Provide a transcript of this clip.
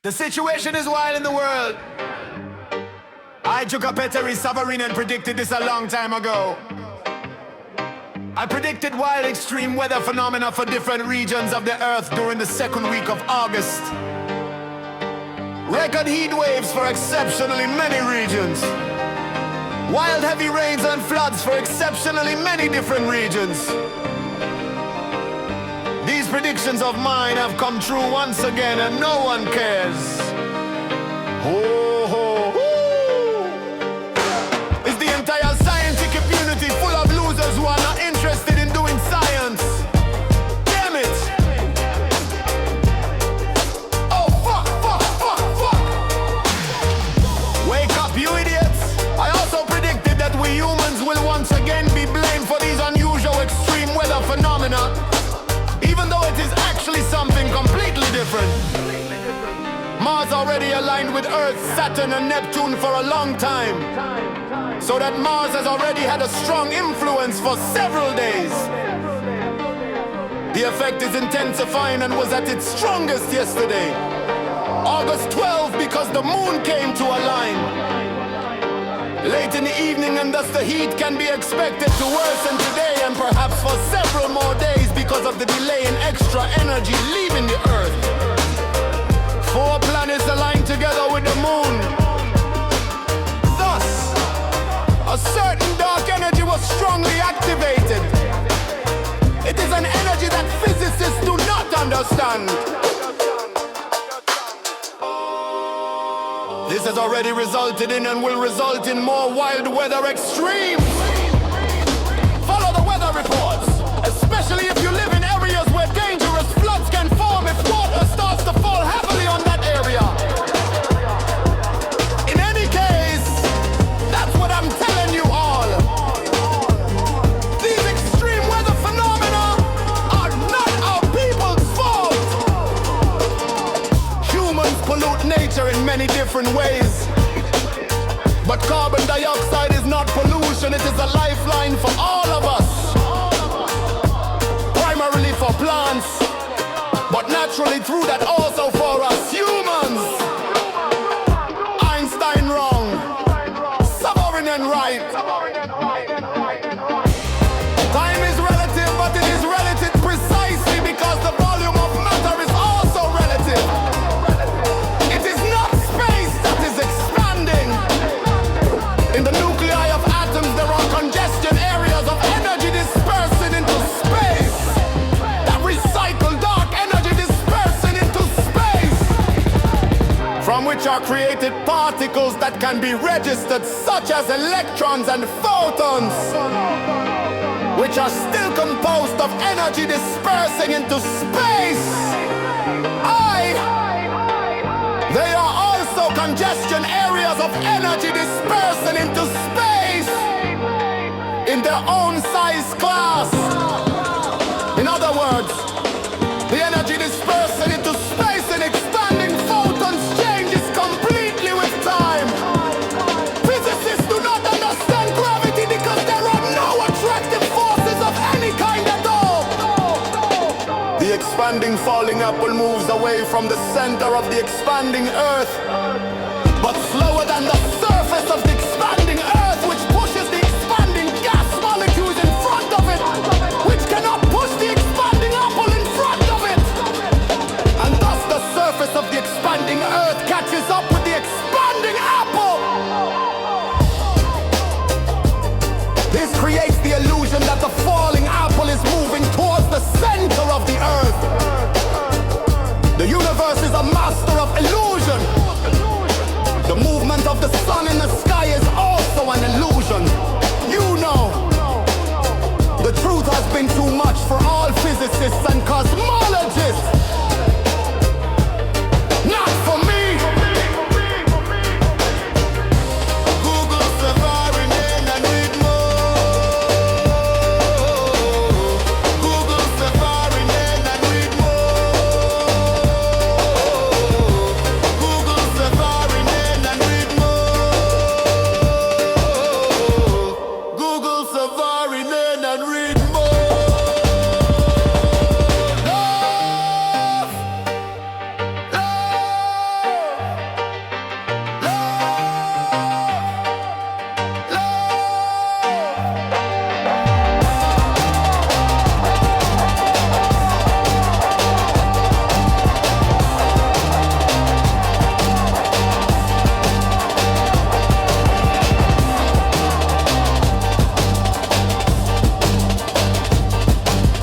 The situation is wild in the world. I, Jukka Petteri Savorinen, predicted this a long time ago. I predicted wild extreme weather phenomena for different regions of the earth during the second week of August. Record heat waves for exceptionally many regions. Wild heavy rains and floods for exceptionally many different regions. These predictions of mine have come true once again and no one cares. Ho, ho, ho. Is the entire scientific community full of losers who are not interested in doing science? Damn it! Oh, fuck, fuck, fuck, fuck! Wake up, you idiots! I also predicted that we humans will once again be blamed for these unusual extreme weather phenomena, even though it is actually something completely different. Mars already aligned with Earth, Saturn and Neptune for a long time, so that Mars has already had a strong influence for several days. The effect is intensifying and was at its strongest yesterday, August 12th, because the moon came to align late in the evening, and thus the heat can be expected to worsen today and perhaps for several more days because of the delay in extra energy leaving the Earth. 4 planets aligned together with the moon. Thus, a certain dark energy was strongly activated. It is an energy that physicists do not understand. This has already resulted in and will result in more wild weather extremes. Follow the weather reports, especially if you live in areas where dangerous floods can form if water starts to fall heavily on that area. In any case, that's what I'm telling you all. These extreme weather phenomena are not our people's fault. Humans pollute nature in many different ways. But carbon dioxide is not pollution, it is a lifeline for all of us. Primarily for plants, but naturally through that also for us humans. Einstein wrong, Savorinen right. Time is relative, but it is relative precisely because the volume of matter is also relative. It is not space that is expanding. In the nuclei of atoms there are congestion areas of energy dispersing into space that recycle dark energy dispersing into space, from which are created particles that can be registered, such as electrons and photons, which are still composed of energy dispersing into space. They are also congestion areas of energy dispersing into space in their own size class. In other words, the energy dispersing into space and expanding photons changes completely with time. Physicists do not understand gravity because there are no attractive forces of any kind at all. The expanding falling apple moves away from the center of the expanding Earth, but slower than the surface of the expanding Earth, which pushes the expanding gas molecules in front of it, which cannot push the expanding apple in front of it. And thus the surface of the expanding Earth catches up with the expanding apple. This creates the illusion that the falling apple is moving towards the center of the Earth.